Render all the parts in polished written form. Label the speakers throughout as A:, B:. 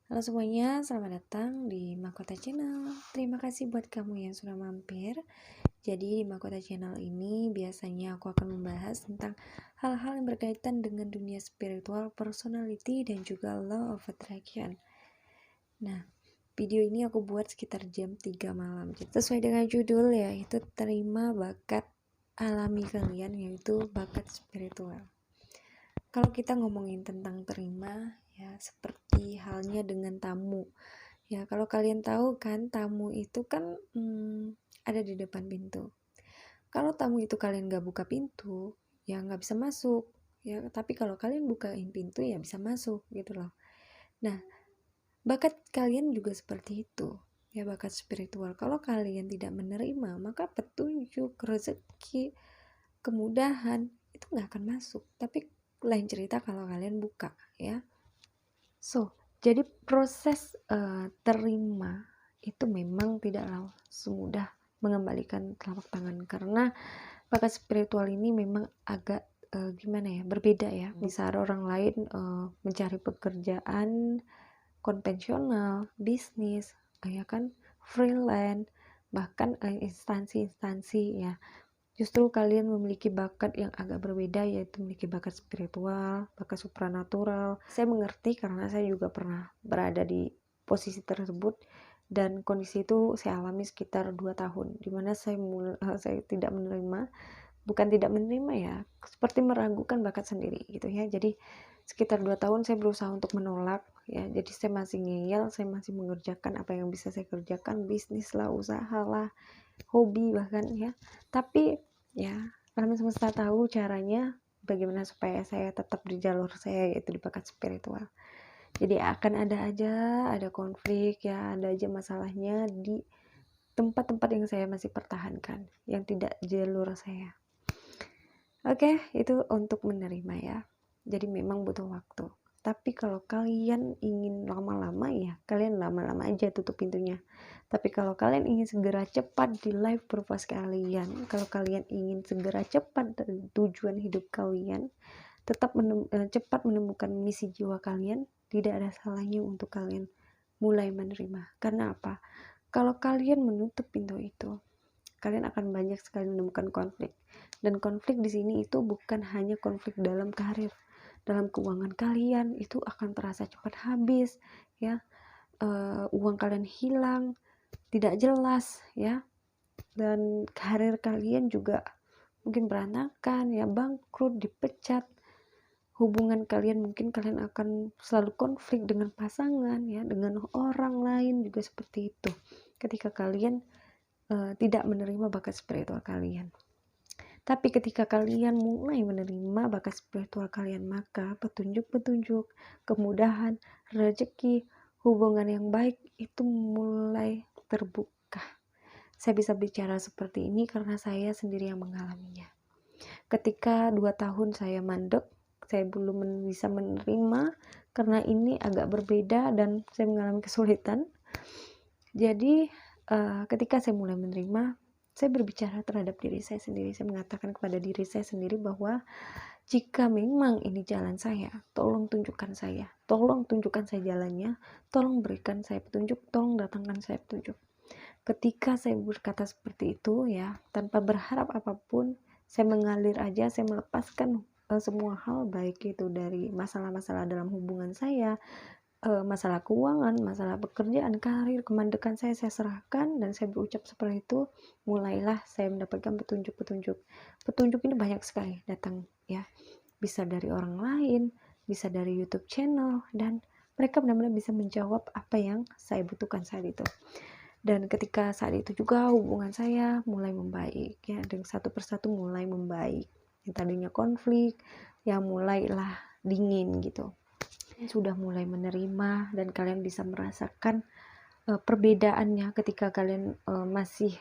A: Halo semuanya, selamat datang di Mahkota Channel. Terima kasih buat kamu yang sudah mampir. Jadi di Mahkota Channel ini biasanya aku akan membahas tentang hal-hal yang berkaitan dengan dunia spiritual, personality, dan juga law of attraction. Nah, video ini aku buat sekitar jam 3 malam. Sesuai dengan judul ya, itu terima bakat alami kalian, yaitu bakat spiritual. Kalau kita ngomongin tentang terima, ya seperti halnya dengan tamu. Ya, kalau kalian tahu kan, tamu itu kan ada di depan pintu. Kalau tamu itu kalian gak buka pintu, ya gak bisa masuk. Ya, tapi kalau kalian bukain pintu, ya bisa masuk gitu loh. Nah, bakat kalian juga seperti itu. Ya, bakat spiritual. Kalau kalian tidak menerima, maka petunjuk, rezeki, kemudahan itu gak akan masuk. Tapi lain cerita kalau kalian buka, ya. Jadi proses terima itu memang tidaklah semudah mengembalikan telapak tangan, karena bakat spiritual ini memang agak berbeda ya. Misal orang lain mencari pekerjaan konvensional, bisnis, ya kan, freelance, bahkan instansi-instansi ya. Justru kalian memiliki bakat yang agak berbeda, yaitu memiliki bakat spiritual, bakat supranatural. Saya mengerti karena saya juga pernah berada di posisi tersebut, dan kondisi itu saya alami sekitar 2 tahun, dimana saya tidak menerima, bukan tidak menerima ya, seperti meragukan bakat sendiri gitu ya. Jadi sekitar 2 tahun saya berusaha untuk menolak ya. Jadi saya masih ngeyel, saya masih mengerjakan apa yang bisa saya kerjakan, bisnis lah, usaha lah, hobi bahkan ya. Tapi ya, alam semesta tahu caranya bagaimana supaya saya tetap di jalur saya, yaitu di bakat spiritual. Jadi akan ada konflik ya, ada aja masalahnya di tempat-tempat yang saya masih pertahankan, yang tidak jalur saya. Oke, itu untuk menerima ya. Jadi memang butuh waktu. Tapi kalau kalian ingin lama-lama ya, kalian lama-lama aja tutup pintunya. Tapi kalau kalian ingin segera cepat di life purpose kalian, kalau kalian ingin segera cepat dari tujuan hidup kalian, tetap cepat menemukan misi jiwa kalian, tidak ada salahnya untuk kalian mulai menerima. Karena apa? Kalau kalian menutup pintu itu, kalian akan banyak sekali menemukan konflik. Dan konflik di sini itu bukan hanya konflik dalam karir, dalam keuangan kalian itu akan terasa cepat habis ya. Uang kalian hilang, tidak jelas ya, dan karir kalian juga mungkin berantakan ya, bangkrut, dipecat. Hubungan kalian mungkin kalian akan selalu konflik dengan pasangan ya, dengan orang lain juga seperti itu ketika kalian tidak menerima bakat spiritual kalian. Tapi ketika kalian mulai menerima bakat spiritual kalian, maka petunjuk-petunjuk, kemudahan, rezeki, hubungan yang baik itu mulai terbuka. Saya bisa bicara seperti ini karena saya sendiri yang mengalaminya. Ketika 2 tahun saya mandek, saya belum bisa menerima karena ini agak berbeda dan saya mengalami kesulitan. Jadi ketika saya mulai menerima, saya berbicara terhadap diri saya sendiri. Saya mengatakan kepada diri saya sendiri bahwa jika memang ini jalan saya, tolong tunjukkan saya, tolong tunjukkan saya jalannya, tolong berikan saya petunjuk, tolong datangkan saya petunjuk. Ketika saya berkata seperti itu ya, tanpa berharap apapun, saya mengalir aja, saya melepaskan semua hal, baik itu dari masalah-masalah dalam hubungan saya, masalah keuangan, masalah pekerjaan, karir, kemandekan saya serahkan, dan saya berucap seperti itu. Mulailah saya mendapatkan petunjuk-petunjuk. Petunjuk ini banyak sekali datang ya, bisa dari orang lain, bisa dari YouTube channel, dan mereka benar-benar bisa menjawab apa yang saya butuhkan saat itu. Dan ketika saat itu juga hubungan saya mulai membaik ya, dan satu persatu mulai membaik. Yang tadinya konflik, yang mulailah dingin gitu, sudah mulai menerima, dan kalian bisa merasakan perbedaannya ketika kalian masih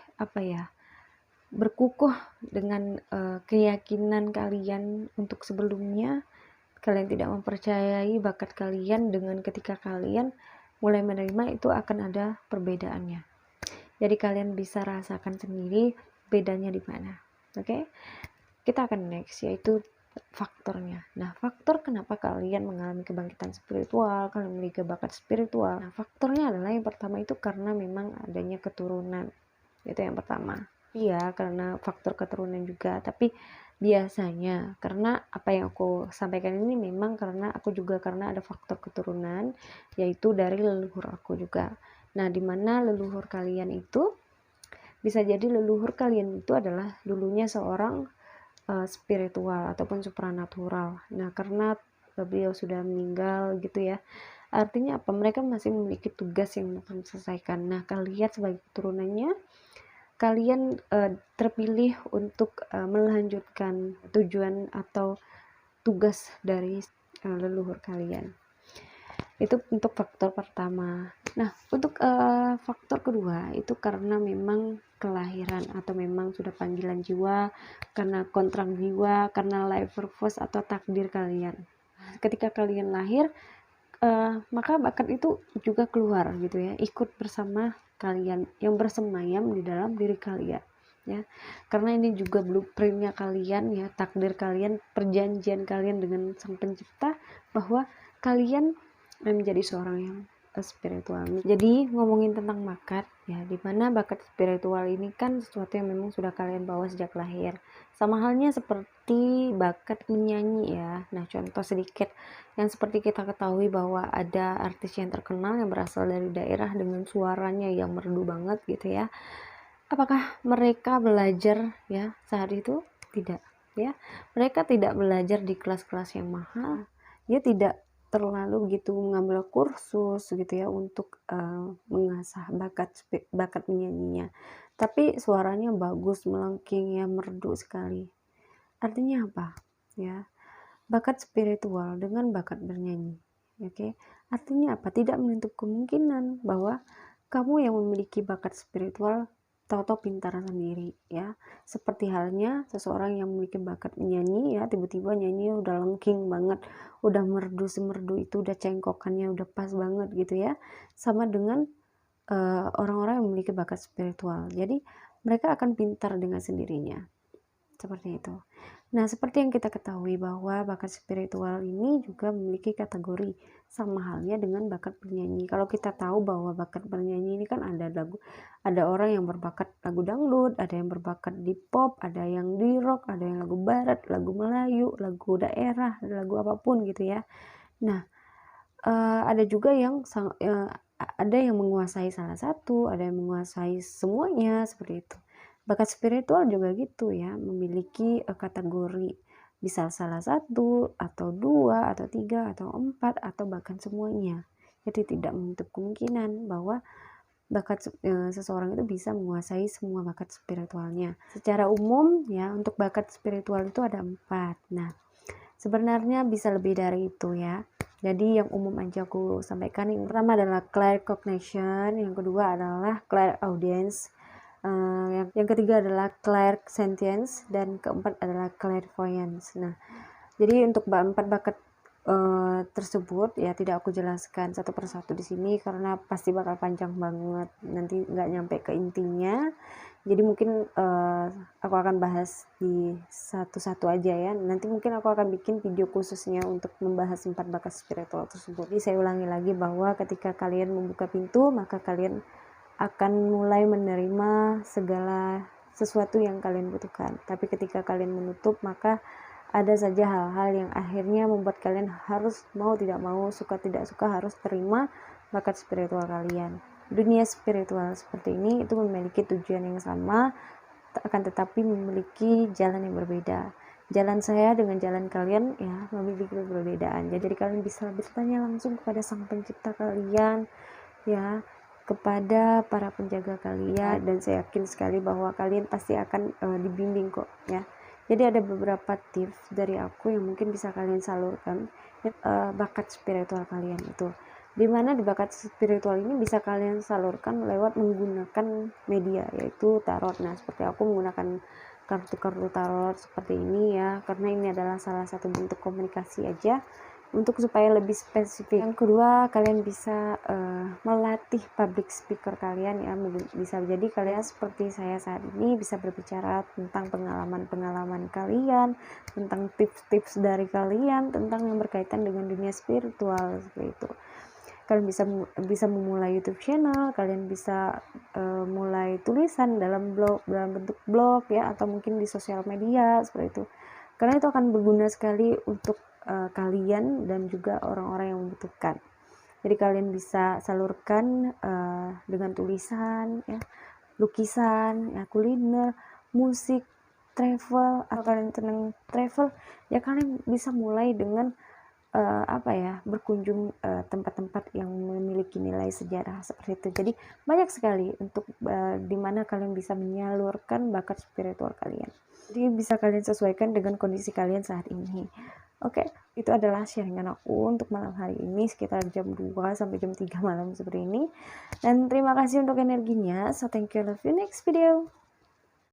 A: berkukuh dengan keyakinan kalian untuk sebelumnya. Kalian tidak mempercayai bakat kalian, dengan ketika kalian mulai menerima itu akan ada perbedaannya. Jadi kalian bisa rasakan sendiri bedanya di mana. Oke? Kita akan next, yaitu faktornya. Nah, faktor kenapa kalian mengalami kebangkitan spiritual, kalian memiliki bakat spiritual. Nah, faktornya adalah yang pertama itu karena memang adanya keturunan. Itu yang pertama. Iya, karena faktor keturunan juga, tapi biasanya karena apa yang aku sampaikan ini memang karena ada faktor keturunan, yaitu dari leluhur aku juga. Nah, dimana leluhur kalian itu bisa jadi leluhur kalian itu adalah dulunya seorang spiritual ataupun supranatural. Nah, karena beliau sudah meninggal gitu ya, artinya apa? Mereka masih memiliki tugas yang akan diselesaikan. Nah, kalian sebagai keturunannya, kalian terpilih untuk melanjutkan tujuan atau tugas dari leluhur kalian. Itu untuk faktor pertama. Nah, untuk faktor kedua itu karena memang kelahiran atau memang sudah panggilan jiwa, karena kontrak jiwa, karena life purpose atau takdir kalian. Ketika kalian lahir, maka bakat itu juga keluar gitu ya, ikut bersama kalian yang bersemayam di dalam diri kalian ya. Karena ini juga blueprintnya kalian ya, takdir kalian, perjanjian kalian dengan Sang Pencipta bahwa kalian menjadi seorang yang spiritual. Jadi ngomongin tentang bakat ya, dimana bakat spiritual ini kan sesuatu yang memang sudah kalian bawa sejak lahir, sama halnya seperti bakat menyanyi ya. Nah, contoh sedikit yang seperti kita ketahui bahwa ada artis yang terkenal yang berasal dari daerah dengan suaranya yang merdu banget gitu ya. Apakah mereka belajar ya saat itu? Tidak ya. Mereka tidak belajar di kelas-kelas yang mahal. Dia tidak terlalu gitu mengambil kursus gitu ya untuk mengasah bakat menyanyinya. Tapi suaranya bagus, melengking ya, merdu sekali. Artinya apa? Ya, bakat spiritual dengan bakat bernyanyi. Oke. Artinya apa? Tidak menutup kemungkinan bahwa kamu yang memiliki bakat spiritual tahu-tahu pintar sendiri ya. Seperti halnya seseorang yang memiliki bakat menyanyi ya, tiba-tiba nyanyi udah lengking banget, udah merdu semerdu itu, udah cengkokannya udah pas banget gitu ya. Sama dengan orang-orang yang memiliki bakat spiritual. Jadi mereka akan pintar dengan sendirinya. Seperti itu. Nah, seperti yang kita ketahui bahwa bakat spiritual ini juga memiliki kategori sama halnya dengan bakat bernyanyi. Kalau kita tahu bahwa bakat bernyanyi ini kan ada orang yang berbakat lagu dangdut, ada yang berbakat di pop, ada yang di rock, ada yang lagu barat, lagu Melayu, lagu daerah, lagu apapun gitu ya. Nah, ada juga yang ada yang menguasai salah satu, ada yang menguasai semuanya seperti itu. Bakat spiritual juga gitu ya, memiliki kategori, bisa salah satu atau dua atau tiga atau empat atau bahkan semuanya. Jadi tidak menutup kemungkinan bahwa bakat seseorang itu bisa menguasai semua bakat spiritualnya. Secara umum ya, untuk bakat spiritual itu ada 4. Nah, sebenarnya bisa lebih dari itu ya. Jadi yang umum aja aku sampaikan. Yang pertama adalah claircognition, yang kedua adalah clairaudience, yang ketiga adalah clairsentience, dan keempat adalah clairvoyance. Nah, jadi untuk 4 bakat tersebut ya tidak aku jelaskan satu persatu di sini karena pasti bakal panjang banget, nanti nggak nyampe ke intinya. Jadi mungkin aku akan bahas di satu-satu aja ya. Nanti mungkin aku akan bikin video khususnya untuk membahas 4 bakat spiritual tersebut. Jadi saya ulangi lagi bahwa ketika kalian membuka pintu, maka kalian akan mulai menerima segala sesuatu yang kalian butuhkan. Tapi ketika kalian menutup, maka ada saja hal-hal yang akhirnya membuat kalian harus mau tidak mau, suka tidak suka harus terima bakat spiritual kalian. Dunia spiritual seperti ini itu memiliki tujuan yang sama, akan tetapi memiliki jalan yang berbeda. Jalan saya dengan jalan kalian ya memiliki perbedaan. Jadi kalian bisa bertanya langsung kepada Sang Pencipta kalian ya, kepada para penjaga kalian, dan saya yakin sekali bahwa kalian pasti akan dibimbing kok ya. Jadi ada beberapa tips dari aku yang mungkin bisa kalian salurkan bakat spiritual kalian itu. Dimana di bakat spiritual ini bisa kalian salurkan lewat menggunakan media, yaitu tarot. Nah, seperti aku menggunakan kartu-kartu tarot seperti ini ya, karena ini adalah salah satu bentuk komunikasi aja untuk supaya lebih spesifik. Yang kedua, kalian bisa melatih public speaker kalian ya. Bisa jadi kalian seperti saya saat ini bisa berbicara tentang pengalaman-pengalaman kalian, tentang tips-tips dari kalian, tentang yang berkaitan dengan dunia spiritual seperti itu. Kalian bisa memulai YouTube channel, kalian bisa mulai tulisan dalam bentuk blog ya, atau mungkin di sosial media seperti itu. Karena itu akan berguna sekali untuk kalian dan juga orang-orang yang membutuhkan. Jadi kalian bisa salurkan dengan tulisan ya, lukisan ya, kuliner, musik, travel, atau kalian senang travel ya, kalian bisa mulai dengan berkunjung tempat-tempat yang memiliki nilai sejarah seperti itu. Jadi banyak sekali untuk dimana kalian bisa menyalurkan bakat spiritual kalian. Jadi bisa kalian sesuaikan dengan kondisi kalian saat ini. Oke, itu adalah sharingan aku untuk malam hari ini sekitar jam 2 sampai jam 3 malam seperti ini. Dan terima kasih untuk energinya. So thank you, love you, next video.